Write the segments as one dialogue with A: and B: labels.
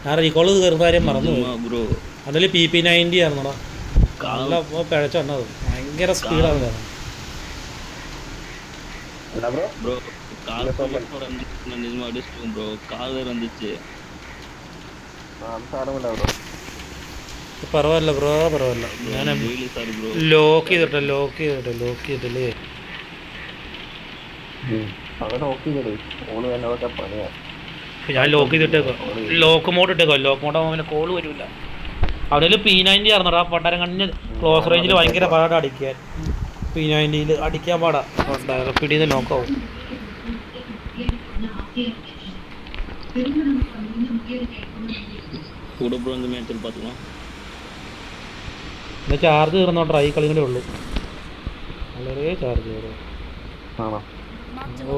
A: ആ റീകോൾ കയറുന്ന കാര്യം മറന്നു ബ്രോ. അതിൽ PP90 ആയിരുന്നോടാ, നല്ല പിഴച്ചെണ്ണത്, ഭയങ്കര സ്പീഡാണ്. പരവായില്ല ബ്രോ, പരവായില്ല. ഞാൻ ലോക്ക് ചെയ്തിട്ടില്ലേ. ഞാൻ ലോക്ക് ചെയ്തിട്ടേക്കോ, ലോക്ക് മോഡ് ഇട്ടേക്കോ. ലോക്ക് മോഡ് ആകുമ്പോൾ കോള് വരില്ല. അവിടെ P90 ആയിരുന്നോടാ, പണ്ടാരം കണ്ണിന് ക്ലോസ് റേഞ്ചിൽ ഭയങ്കര പാടാ അടിക്കാൻ. P90 അടിക്കാൻ പാടാ, പിടിയിൽ നിന്ന് നോക്കാവും. പിന്നെ ചാർജ് തീർന്നോട്ടെ, ഈ കളി കൂടെ ഉള്ളൂ. വളരെ ചാർജ് കയറും.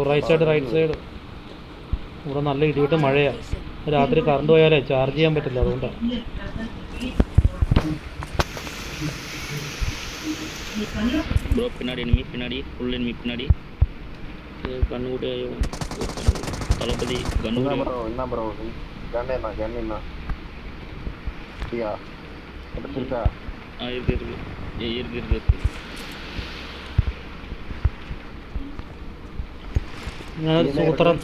A: റൈറ്റ് സൈഡ് ഇവിടെ നല്ല ഇടിവിട്ട് മഴയാണ്. രാത്രി കറണ്ട് പോയാലേ ചാർജ് ചെയ്യാൻ പറ്റില്ല, അതുകൊണ്ടാണ്.
B: பின்னாடி எனிமி, பின்னாடி ஃபுல் எனிமி, பின்னாடி கண்ணு கூட தளபதி கண்ணு என்ன ப்ரோ கண்ணு எடுத்துருக்கா? இருக்கு
A: സൂത്രം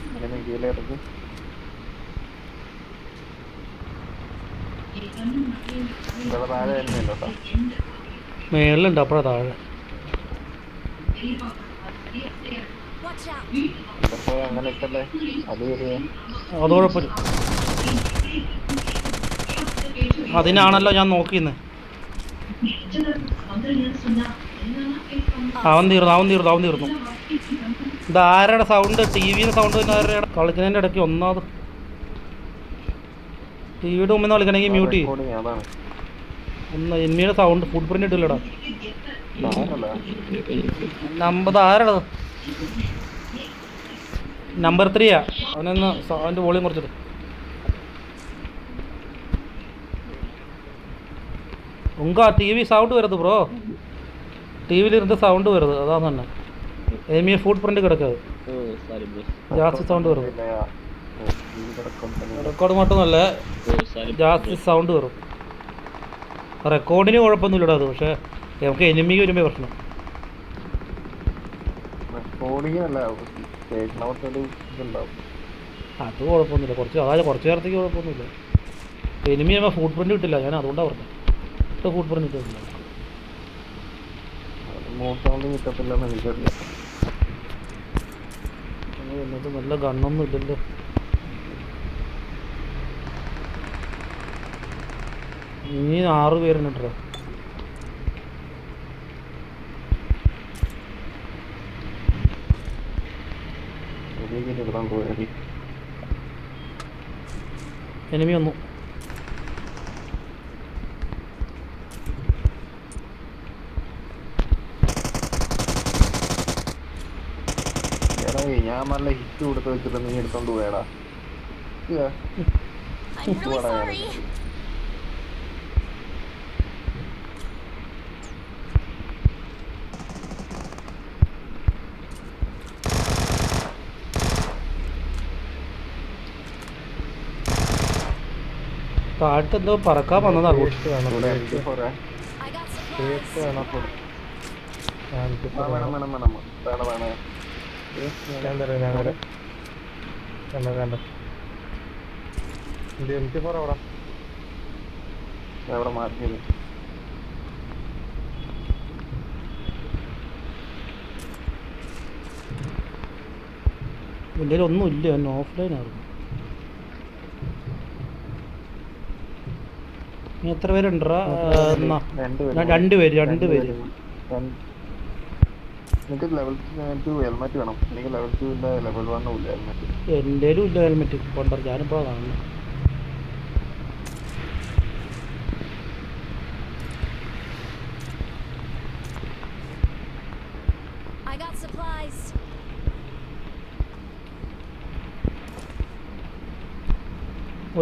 A: മേളിലുണ്ട്, അപ്പഴാ താഴെ. അത് കുഴപ്പമില്ല, അതിനാണല്ലോ ഞാൻ നോക്കിന്ന്. അവൻ തീർന്നു. ഇതാരുടെ സൗണ്ട്? TV സൗണ്ട് ആരുടെ? കളിക്കുന്നതിൻ്റെ ഇടയ്ക്ക് ഒന്നാമത് TV മുമ്പിൽ നിന്ന് കളിക്കണമെങ്കിൽ മ്യൂട്ട് ചെയ്യും. ഒന്ന് എമ്മിയുടെ സൗണ്ട് ഫുഡ് പ്രിന്റ് ഇട്ടില്ലടാ. നമ്പർ ആരാടത്? നമ്പർ 3 അവനൊന്ന് അവൻ്റെ വോളിയം കുറച്ചിട്ട്. TV സൗണ്ട് വരുത് ബ്രോ, TV സൗണ്ട് വരുത്, അതാണ് തന്നെ. എമിയെ ഫുഡ് പ്രിന്റ് കിടക്കത്, ജാസ്തി സൗണ്ട് വരുത്. റെക്കോർഡ് മട്ടൊന്നല്ല, ജാസ്തി സൗണ്ട് വരും. റെക്കോർഡിന് കുഴപ്പമൊന്നുമില്ലടാ അത്, പക്ഷേ നമുക്ക് എനിമിക്ക് വരുമ്പോൾ പ്രശ്നം. അത് കുഴപ്പമൊന്നുമില്ല, കുറച്ച് നേരത്തേക്ക് കുഴപ്പമൊന്നുമില്ല. എനിമി നമ്മൾ ഫുഡ് പ്രിന്റ് കിട്ടില്ല, ഞാൻ അതുകൊണ്ടാണ് പറഞ്ഞത്. ഫുഡ് പ്രിന്റ് കിട്ടില്ല, എന്നിട്ട് നല്ല ഗണ്ണൊന്നും ഇല്ലല്ലോ. ഇനി 6 പേരുണ്ട് കേട്ടോ. എനിമി വന്നു.
C: ഞാൻ നല്ല ഹിറ്റ് കൊടുത്ത് വെച്ചിട്ട് നീ എടുത്തോണ്ട് പോയടാ.
A: കാട്ടെന്തോ പറക്കാൻ വന്നതാ. എൻ്റെ ഒന്നുമില്ല, ഞാൻ ഓഫ്ലൈൻ ആയിരുന്നു. നീ എത്ര പേരുണ്ടാ? 2 പേര്. എന്തേലും ഇല്ല ഹെൽമെറ്റ് കൊണ്ടു, ഞാനിപ്പോ കാണുന്നു.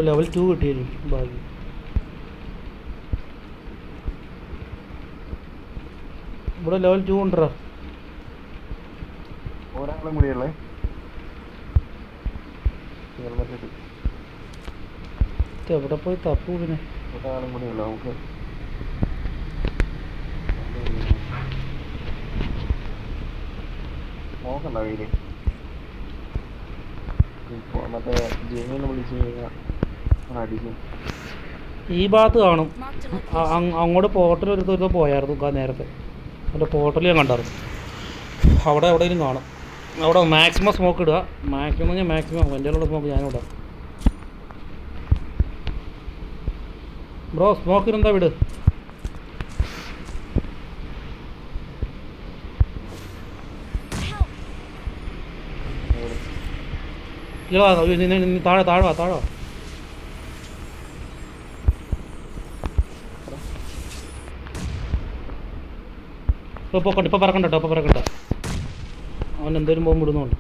A: ലെവൽ 2 കിട്ടിയിരുന്നു ഭാഗ്യം. ഇവിടെ ലെവൽ 2 ഉണ്ടോ?
C: ഒരാളും കൂടിയല്ലേ?
A: എവിടെ പോയി തപ്പു പിന്നെ
C: ഒരാളും കൂടി ഉള്ളു നമുക്ക്. നോക്കണ്ട കയ്യില് ഇപ്പൊ മറ്റേ ജെമിന്ന് വിളിച്ചു കഴിഞ്ഞാൽ അടിക്കും.
A: ഈ ഭാഗത്ത് കാണും. അങ്ങോട്ട് പോർട്ടൽ ഒരു പോയായിരുന്നു നേരത്തെ. അതിൻ്റെ പോർട്ടൽ ഞാൻ കണ്ടായിരുന്നു. അവിടെ എവിടെയും കാണും. അവിടെ മാക്സിമം സ്മോക്ക് ഇടുക. മാക്സിമം ഞാൻ മാക്സിമം എൻ്റെ ഉള്ള സ്മോക്ക് ഞാനും ഇടാം. ബ്രോ സ്മോക്കിനെന്താ വിട്. താഴെ താഴെ താഴെ ഇപ്പോൾ പോക്കണ്ട. ഇപ്പോൾ പറക്കണ്ട കേട്ടോ. ഇപ്പോൾ പറക്കണ്ട. അവൻ എന്തേലും പോകുമ്പോൾ ഇടുന്നുണ്ട്.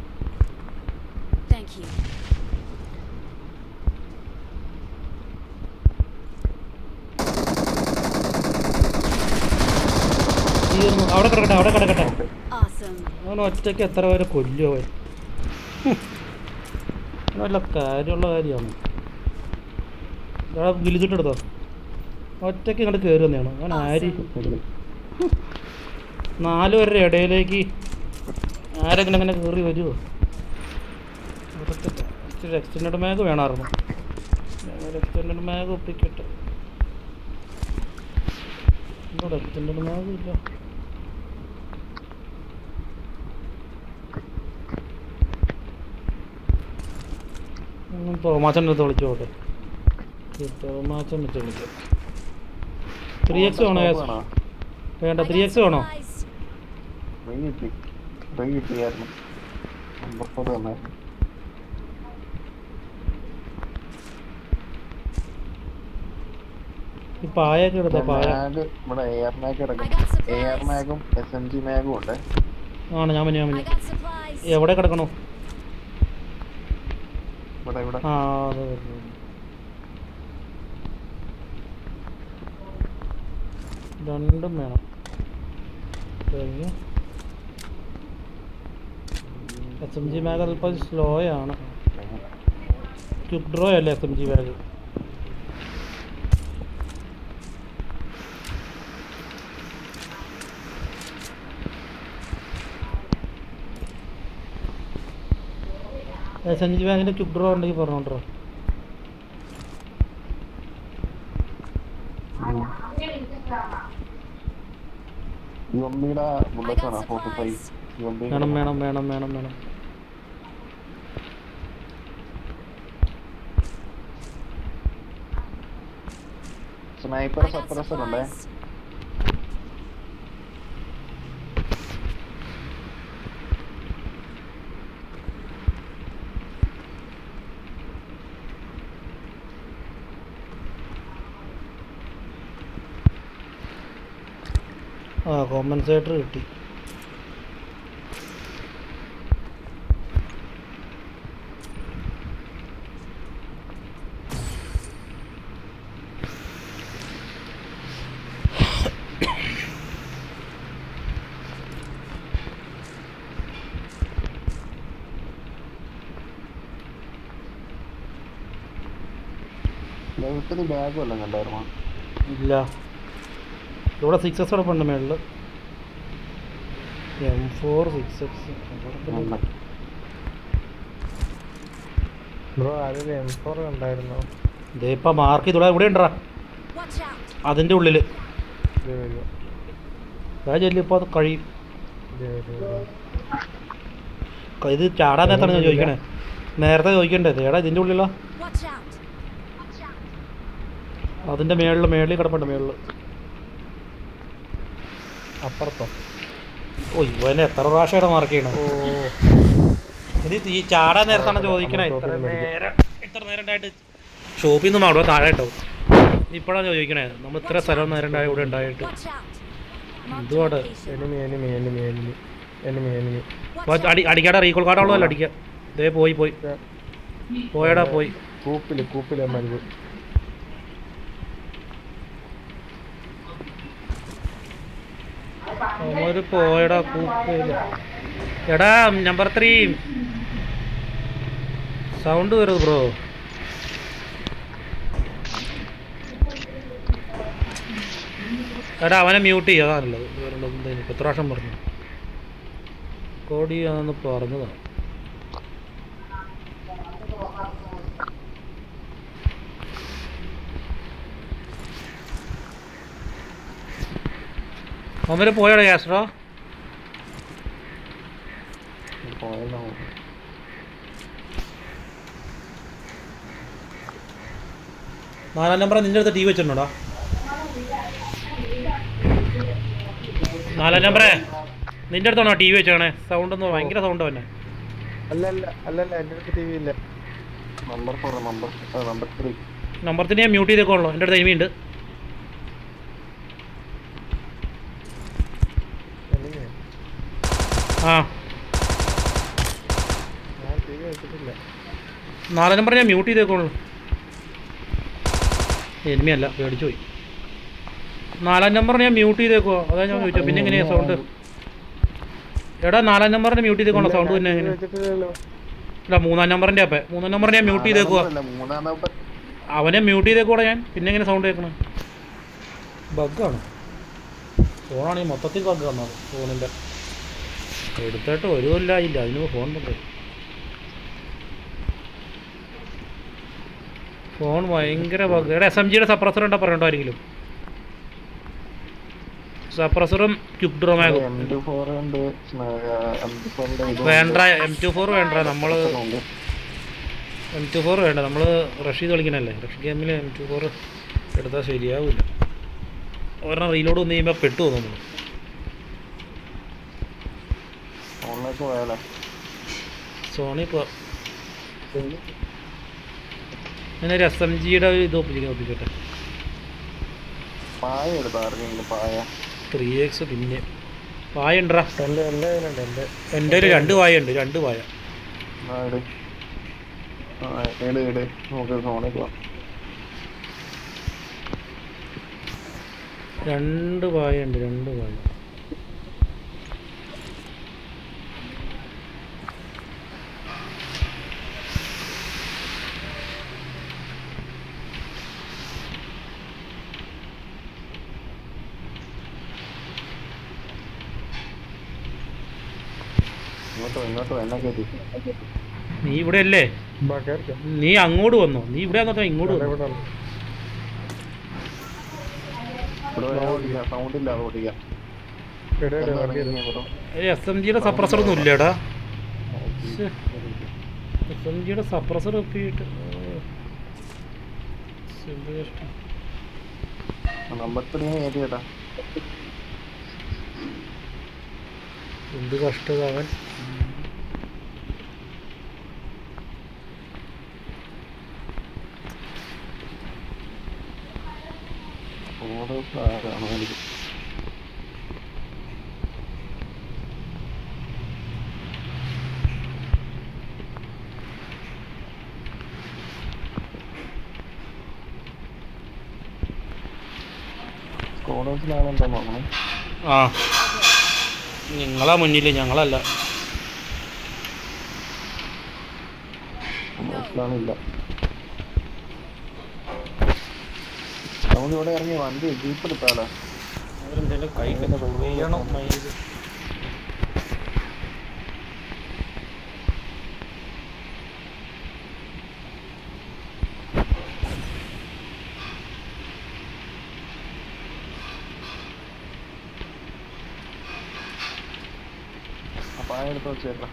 A: അവിടെ കിടക്കട്ടെ. അവിടെ കിടക്കട്ടെ. അവൻ ഒറ്റയ്ക്ക് എത്ര പേരെ കൊല്ലും അവൻ. നല്ല കാര്യമുള്ള കാര്യമാണ്. വിളിച്ചിട്ടെടുത്തോ. ഒറ്റയ്ക്ക് ഇങ്ങോട്ട് കയറി വന്നെയാണ് അവൻ. ആര് 4 പേരുടെ ഇടയിലേക്ക് ആരെങ്കിലും അങ്ങനെ കയറി വരുമോ? ഇച്ചിരി എക്സ്റ്റൻഡ് മാഗ് വേണമായിരുന്നു. എക്സ്റ്റൻഡ് മാഗ് ഒപ്പിക്കട്ടെ. ഇവിടെ എക്സ്റ്റൻഡ് മാഗ് ഇല്ല. തോമാച്ചൻ്റെ അടുത്ത് വിളിച്ചു പോട്ടെ. തോമാച്ചൻ വെച്ച് വിളിക്കാം. 3x വേണോ? വേണ്ട 3x വേണോ? ഈ പായൊക്കെ എടുത്ത പായ
C: ഇവിടെ എയർ മാഗും SMG മാഗും ഉണ്ട്.
A: ആണ് ഞാൻ മഞ്ഞ. എവിടെ കിടക്കണോ? ആ അതെ. രണ്ടും വേണം. SMG ബാഗ് അല്പം സ്ലോ ആണ്. ക്വിക്ക് ഡ്രോ അല്ലേ SMG ബാഗ്? SMG ബാഗിൻ്റെ ക്വിക്ക് ഡ്രോ ഉണ്ടെങ്കിൽ പറഞ്ഞോണ്ടോ. വേണം വേണം വേണം വേണം വേണം.
C: സ്നൈപ്പർ സപ്രസർ ഉണ്ടേ.
A: ആ കോമ്പൻസേറ്റർ കിട്ടി.
C: ബാഗ് വല്ലതും കണ്ടായിരുന്നോ?
A: ഇല്ല. ഇവിടെ 6x ഉണ്ട് മേളിൽ. M4 6x
C: M4 കണ്ടായിരുന്നോ?
A: ഇതേ ഇപ്പം മാർക്ക് ചെയ്തോളാം. ഇവിടെ ഉണ്ടാ അതിൻ്റെ ഉള്ളിൽ ചെല്ലിപ്പോൾ അത് കഴിയും. ഇത് ചാടാൻ നേരത്താണ് ഞാൻ ചോദിക്കണേ. നേരത്തെ ചോദിക്കണ്ടേ? ഏടാ ഇതിൻ്റെ ഉള്ളിലോ? അതിൻ്റെ മേളിൽ കിടപ്പുണ്ട്. മേളിൽ
C: അപ്പുറത്തോ?
A: ഓ ഇവനെ എത്ര പ്രാവശ്യമായിട്ട് മാർക്ക് ചെയ്യണം. ഇത് ഈ ചാടാൻ നേരത്താണ് ചോദിക്കണേ. ഇത്ര നേരം ഉണ്ടായിട്ട് ഷോപ്പിൽ നിന്നും അവിടെ താഴെ ഇട്ടോ. ഇപ്പോഴാണ് ചോദിക്കണേ. നമ്മൾ ഇത്ര സ്ഥലം നേരം ഉണ്ടായി ഇവിടെ ഉണ്ടായിട്ട്. എന്തുവാട് അടിക്കാടെ റീകോൾ കാർഡുള്ളതല്ല അടിക്കാം. ഇതേ പോയി പോയടാ പോയി.
C: കൂപ്പില്
A: അവര് പോയടാ കൂപ്പില്. എടാ നമ്പർ 3 സൗണ്ട് വരും ബ്രോ. എടാ അവനെ മ്യൂട്ട് ചെയ്യുക അതാണല്ലത്. എത്ര പ്രാവശ്യം പറഞ്ഞു റെക്കോർഡ് ചെയ്യാന്ന് പറഞ്ഞതാണ്. അവര് പോയാടാ യാസ്ട്രോ? നാലാം നമ്പർ നിൻ്റെ അടുത്ത് ടി വി വെച്ചിട്ടുണ്ടോടാ? നാലാം നമ്പറേ നിൻ്റെ അടുത്താണോ ടി വി വെച്ചാണേ? സൗണ്ട് ഒന്ന് ഭയങ്കര സൗണ്ട് തന്നെ. നമ്പർ 3 ഞാൻ മ്യൂട്ട് ചെയ്തേക്കോളൂ. എൻ്റെ അടുത്ത് ടൈമിയുണ്ട്. ആ 4 നമ്പർ ഞാൻ മ്യൂട്ട് ചെയ്തേക്കോളൂ. എനിമിയല്ല, പേടിച്ചു പോയി. 4 നമ്പർ ഞാൻ മ്യൂട്ട് ചെയ്തേക്കോ, അതാ ഞാൻ ചോദിച്ചോ. പിന്നെ എങ്ങനെയാ സൗണ്ട്? എടാ 4 നമ്പറിൻ്റെ മ്യൂട്ട് ചെയ്തേക്കോണോ സൗണ്ട്? പിന്നെ എങ്ങനെ? എടാ 3 നമ്പറിൻ്റെ അപ്പം 3 നമ്പർ ഞാൻ മ്യൂട്ട് ചെയ്തേക്കുവാ. അവനെ മ്യൂട്ട് ചെയ്തേക്കൂടെ ഞാൻ. പിന്നെ എങ്ങനെ സൗണ്ട് കേൾക്കണം? ബഗ്ഗാണ് ഫോണാണെങ്കിൽ മൊത്തത്തിൽ ബഗ് വന്നത് ഫോണിൻ്റെ. എടുത്തിട്ട് ഒരുമില്ല അതിന് ഫോൺ ബഗ്. ഫോൺ ഭയങ്കര ബഗ്. എടാ SMGയുടെ സപ്രസർ ഉണ്ടോ പറയണ്ടോ ആരെങ്കിലും? സപ്രസറും ക്യുക്ക് ഡ്രോമാകും വേണ്ട. M24 വേണ്ട. നമ്മൾ M24 വേണ്ട. നമ്മൾ റഷ് ചെയ്ത് കളിക്കണല്ലേ. റഷ് ഗെയിമിൽ M24 എടുത്താൽ ശരിയാവില്ല. ഒരെണ്ണം റീലോഡ് വന്ന് കഴിയുമ്പോൾ പെട്ടു പോകും നമ്മൾ. സോണി ഇപ്പോൾ ഞാനൊരു SMGയുടെ ഇത് ഒപ്പിക്കട്ടെ. 3x പിന്നെ പായ ഉണ്ടറാ? എൻ്റെ ഒരു 2 പായ ഉണ്ട്. 2 പായ. 2 പായ ഉണ്ട്. 2 പായ. നീ ഇവിടെ അല്ലേ? നീ അങ്ങോട്ട് വന്നോ? നീ ഇവിടെ വന്നോ? ഇങ്ങോട്ട് വന്നോ? SMGയുടെ സപ്രസർ ഒന്നും ഇല്ലേടാ? SMGയുടെ സപ്രസർ ഒപ്പിയിട്ട് എന്ത് കഷ്ടകാവൻ. ആ നിങ്ങളാ മുന്നിൽ, ഞങ്ങളല്ല.
C: ഇവിടെ ഇറങ്ങി വണ്ടി ജീപ്പ് എടുത്താലോ?
A: കൈ ചെയ്യണോ?
C: പായ എടുത്ത് വെച്ചേക്കാം.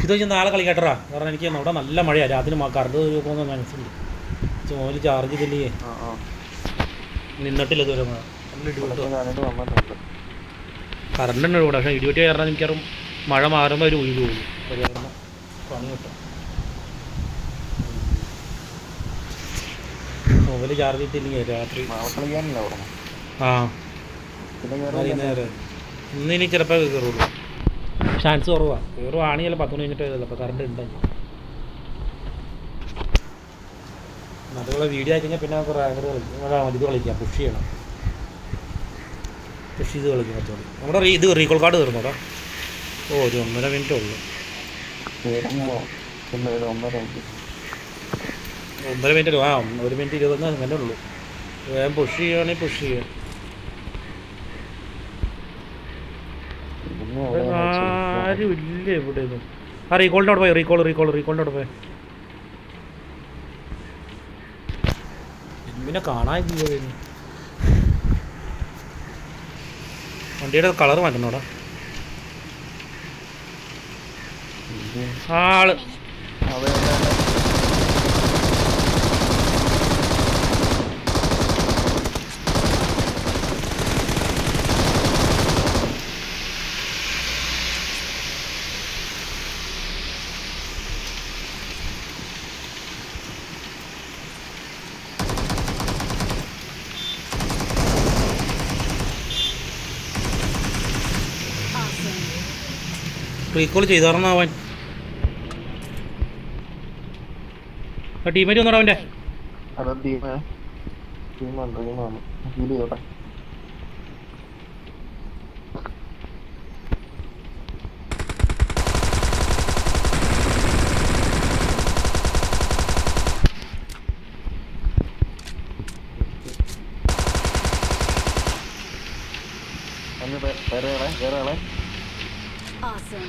A: ഇത് വെച്ച് നാളെ കളിക്കട്ടറാ. കാരണം എനിക്ക് അവിടെ നല്ല മഴയാണ്. രാത്രി കറണ്ട് പോകുന്ന മനസ്സിലുണ്ട്. മോബൈൽ ചാർജ് ചെയ്തില്ലേ? നിന്നിട്ടില്ല ഇതുവരെ മഴ. കറണ്ട് ഉണ്ട് ഇവിടെ, പക്ഷേ ഇടിവെട്ടി കാരണം മിക്കവാറും മഴ മാറുമ്പോൾ ഒരു ഒഴിവ് പോകും. അത് കാരണം പണി കിട്ടും. മൊബൈൽ ചാർജ് ചെയ്തില്ലെങ്കിൽ രാത്രി ആ വൈകുന്നേരം ഇന്നിനി ചിലപ്പോൾ കയറുള്ളൂ. ചാൻസ് കുറവാണ്. കയറുവാണെങ്കിൽ ചില 10 മണി കഴിഞ്ഞിട്ട് ചിലപ്പോൾ കറണ്ട് ഉണ്ടെങ്കിൽ. അതുപോലെ വീഡിയോ ആയി കഴിഞ്ഞാൽ പിന്നെ നമുക്ക് റാങ്കർ കളിക്കും, ഇത് കളിക്കാം, പുഷ് ചെയ്യണം. പുഷ് ചെയ്ത് കളിക്കും കുറച്ചുകൂടി. നമ്മുടെ ഇത് റീകോൾ കാർഡ് തീർന്നോടാ. ഓ ഒരു 1.5 മിനിറ്റേ ഉള്ളൂ. 1.5 മിനിറ്റ് ആ 1 മിനിറ്റ് 20 അങ്ങനെ ഉള്ളൂ. വേഗം പുഷ് ചെയ്യുകയാണെങ്കിൽ പുഷ് ചെയ്യാം. ആരും ഇല്ല ഇവിടെ ഒന്നും. ആ റീകോളിൻ്റെ അവിടെ പോയി, റീകോളിൻ്റെ അവിടെ പോയി. പിന്നെ കാണാനില്ല. വണ്ടിയുടെ കളർ മാറ്റണോടാ. ആള് റീകോൾ ചെയ്താർന്ന അവൻ. ആ ടീമേറ്റ് വന്നോടാ അവൻ്റെ.
D: Awesome.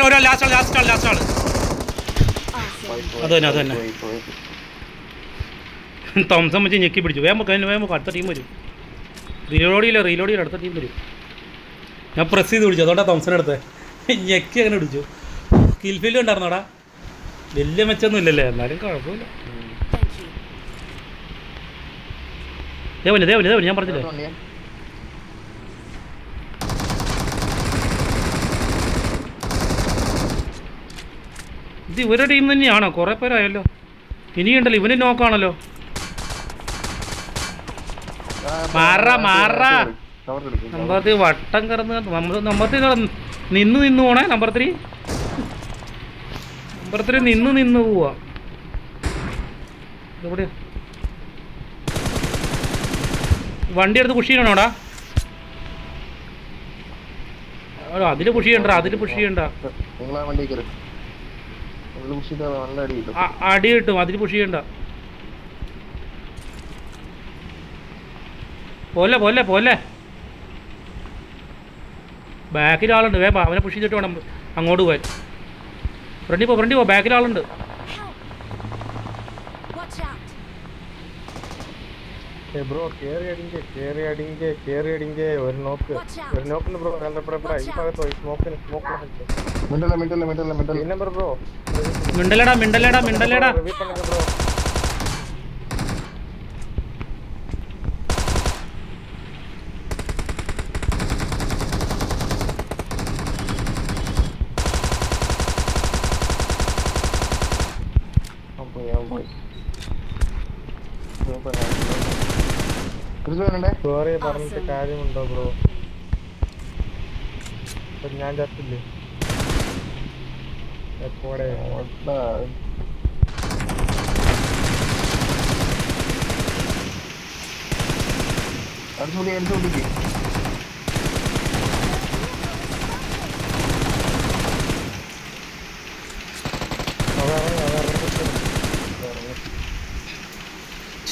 A: ഒരാൾ ലാസ്റ്റ് ആൾ.
D: Awesome.
A: അത് തന്നെ തോംസൺ വെച്ച് ഞെക്കി പിടിച്ചു. വേഗം അടുത്ത ടീം വരും. റീലോഡിയില്ല അടുത്ത ടീം വരും. ഞാൻ പ്രസ് ചെയ്ത് പിടിച്ചു, അതുകൊണ്ടാണ് തോംസൺ എടുത്തത്. ഞെക്കി അങ്ങനെ പിടിച്ചു. കിൽഫീൽഡ് ഉണ്ടായിരുന്നോടാ. വലിയ മെച്ചൊന്നും ഇല്ലല്ലേ, എന്നാലും കുഴപ്പമില്ല. ദേവന് ഞാൻ പറഞ്ഞില്ലേ. ഇത് ഇവരുടെ ടീം തന്നെയാണോ? കുറേ പേരായല്ലോ. ഇനിയുണ്ടല്ലോ, ഇവന് നോക്കാണല്ലോ. മാറാ നമ്പർ 3 വട്ടം കിടന്ന് നമ്പർ 3 നിന്ന് പോണേ. നമ്പർ 3 നിന്ന് പോവാ. എവിടെയാ വണ്ടി എടുത്ത് പുഷ് ചെയ്യണോടാ? അതിൽ പുഷ് ചെയ്യണ്ട. അടി കിട്ടും, അതിൽ പുഷ് ചെയ്യണ്ട. പോലെ ബാക്കിൽ ആളുണ്ട്. വേഗം അവനെ പുഷ് ചെയ്തിട്ട് വേണം അങ്ങോട്ട് പോകാൻ. ഫ്രണ്ടി പോ ബാക്കിൽ ആളുണ്ട്.
C: ബ്രോ കേറി അടിങ്കെ ഒരു നോക്കിന് ബ്രോ ഈ ഭാഗത്തോ ഈ സ്മോക്കിന് നമ്പർ ബ്രോ
A: മിണ്ടലടാ
C: റിവീൽ பண்ணுங்க ബ്രോ. സോറി പറഞ്ഞിട്ട് കാര്യമുണ്ടോ ബ്രോ? ഞാൻ ചത്തില്ലേ എപ്പോടെ?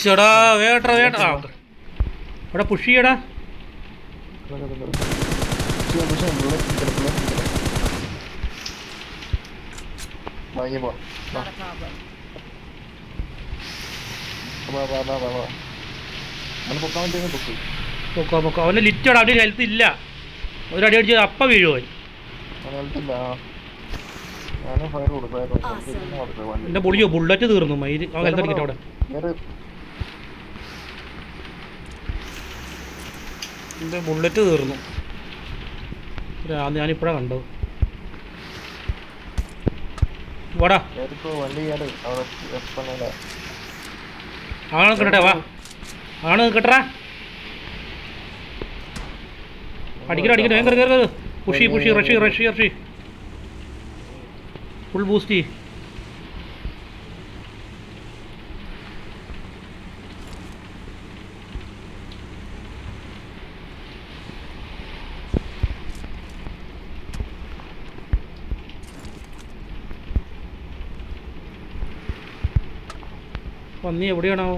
A: ചേടാ വേട്ടാ അവിടെ പുഷ് ചെയ്യടാ. പൊക്കോ അവന് ലിറ്റോടാ. അവന് ഹെൽത്ത് ഇല്ല. ഒരടി അടിച്ച് അപ്പ വീഴുവോ? എന്റെ പൊളിയോ ബുള്ളറ്റ് തീർന്നു. മയില് ഹെൽത്ത് അടിക്കട്ടെ അവിടെ. എൻ്റെ ബുള്ളറ്റ് തീർന്നു. ഞാനിപ്പോഴാണ് കണ്ടത്. വാടാ ആണ് കിട്ടട്ടെ, വാ ആണ് കിട്ടറാ. അടിക്കട്ടെ വേഗം കയറി പുഷി റഷി ഫുൾ ബൂസ്റ്റ്. പന്നി എവിടെയാണാവോ?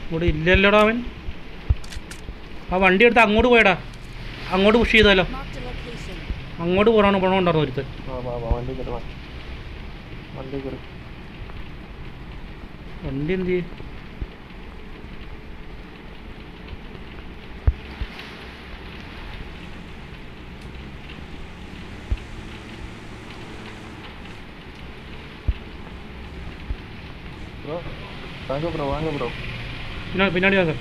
A: ഇവിടെ ഇല്ലല്ലോടാ അവൻ. ആ വണ്ടി എടുത്ത് അങ്ങോട്ട് പോയടാ, അങ്ങോട്ട് പുഷ് ചെയ്താലോ. അങ്ങോട്ട് പോകണമുണ്ടായിരുന്നു ഒരുത്തൻ. വണ്ടി എന്ത് ചെയ്യും? പിന്നാടി വാങ്ങാം.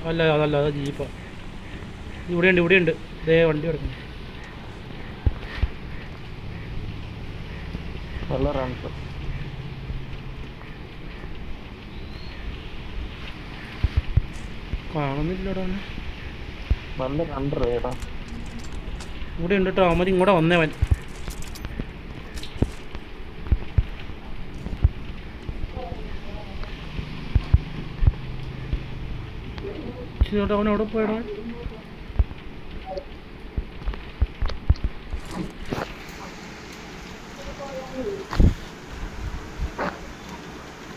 A: അല്ല അതല്ല, അത് ജീപ്പാ. ഇവിടെയുണ്ട് ഇതേ വണ്ടി കിടക്കുന്നു.
C: നല്ല റൺസ്.
A: കാണുന്നില്ലടാ.
C: നല്ല റണ്ണർ ഏട്ടാ.
A: ഇവിടെ ഉണ്ട് കേട്ടോ. അവൻ ഇങ്ങോട്ട് വന്നവൻ. അവൻ എവിടെ പോയടാ?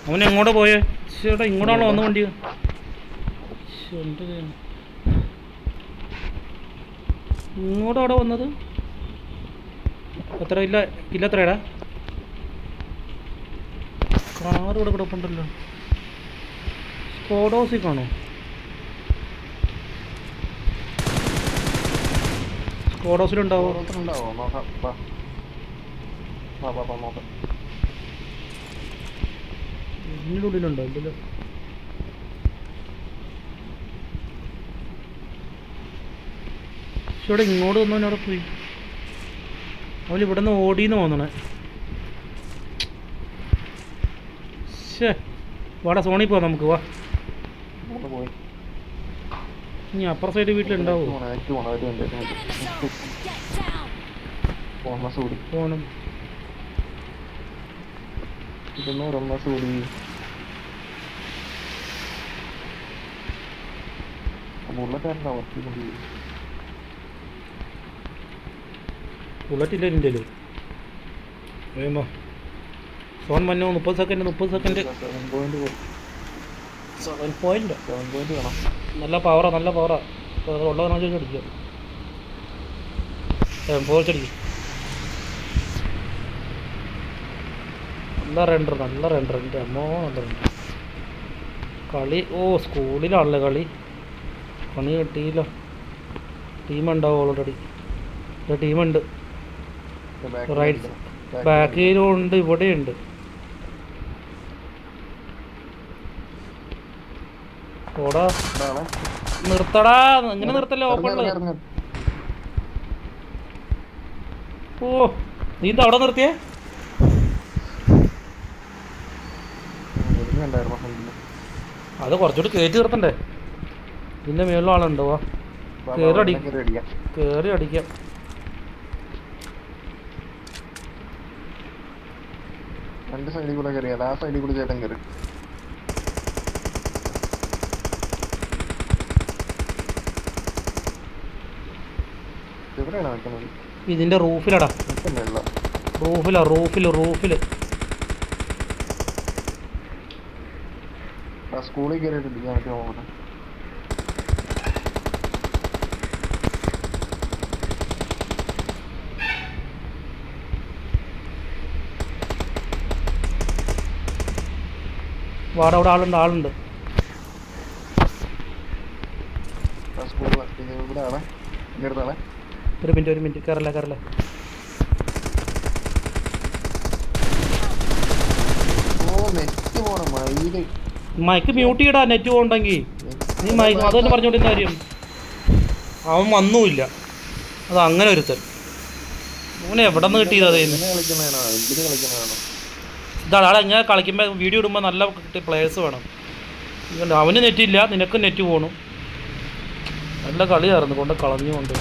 A: അവൻ എങ്ങോട്ടാ പോയേ? ചേട്ടാ ഇങ്ങോട്ടാണല്ലോ വന്ന വണ്ടി. ഇങ്ങോട്ടവിടെ വന്നത് എത്ര ഇല്ല എത്രയാടാ? കാർ ഇവിടെ കിടപ്പുണ്ടല്ലോ. സ്കോഡോസിൽ കാണോ? സ്കോഡോസിലുണ്ടാവോ?
C: നോക്കാം.
A: ഇതിൻ്റെ ഉള്ളിലുണ്ടോ? ഇതിൽ ഇവിടെ ഇങ്ങോട്ട് വന്നവൻ അവിടെ പോയി. അവൻ ഇവിടെ നിന്ന് ഓടിയെന്ന് തോന്നണേ. ശേ, വാടാ സോണി പോവാം നമുക്ക്. വാ, ഇനി അപ്പുറ സൈഡ് വീട്ടിലുണ്ടാവോ? പോണം. ബുള്ളറ്റ് ഇല്ല എൻ്റെ വേമോ. സോൺ മഞ്ഞോ 30 സെക്കൻഡ്. 7 പോയിന്റ്. നല്ല പവറാ ഉള്ളവനാ ചോദിച്ചടിക്കുക. 7 പോയിന്റ് അടിക്കും. നല്ല റെൻഡർ എൻ്റെ അമ്മോ. നല്ല റെൻഡർ കളി. സ്കൂളിലാണല്ലേ കളി. പണി കിട്ടിയില്ല. ടീമുണ്ടാവും ഓൾറെഡി. ടീമുണ്ട്. റൈറ്റ് ബാക്കിലും ഉണ്ട്, ഇവിടെയുണ്ട്. ഓടാ നിർത്തടാ, ഇങ്ങനെ നിർത്തല്ലേ ഓപ്പണില്. നീ എന്താ അവിടെ നിർത്തിയേ? അത് കുറച്ചുകൂടി കയറ്റി നിർത്തണ്ടേ? ഇതിൻ്റെ മേളിൽ ആളുണ്ടോ? കയറി അടിക്കാം.
C: രണ്ട് സൈഡിൽ കൂടെ കയറിയാൽ ആ സൈഡിൽ കൂടെ ചേട്ടൻ കയറി. എവിടെയാണ് വെക്കുന്നത്?
A: ഇതിന്റെ റൂഫിലടാ. റൂഫില്
C: ആ സ്കൂളിൽ കയറിയിട്ടില്ല. ഞാൻ നോക്കട്ടെ.
A: വാട അവിടെ ആളുണ്ട്.
C: ഇവിടെ ആണേ എൻ്റെ അടുത്താണേ.
A: ഒരു മിനിറ്റ് കയറല്ലേ.
C: ഓ നെറ്റ് പോണം മയില്.
A: മൈക്ക് മ്യൂട്ട് ചെയ്യടാ നെറ്റ് പോകണ്ടെങ്കിൽ. നീ മൈക്ക് അത് തന്നെ പറഞ്ഞോണ്ടിരുന്ന കാര്യം. അവൻ വന്നുമില്ല. അത് അങ്ങനെ ഒരുത്തൻ. അവനെ എവിടെ നിന്ന് കിട്ടിയത് അത്
C: കളിക്കണേണോ എന്തിന് കളിക്കണേണോ?
A: ഇതാണ് ആളെ എങ്ങനെ കളിക്കുമ്പോൾ വീഡിയോ ഇടുമ്പോൾ നല്ല പ്ലേയേഴ്സ് വേണം. അവന് നെറ്റില്ല, നിനക്കും നെറ്റ് പോകണം. നല്ല കളിയായിരുന്നു കൊണ്ട് കളഞ്ഞുകൊണ്ട്.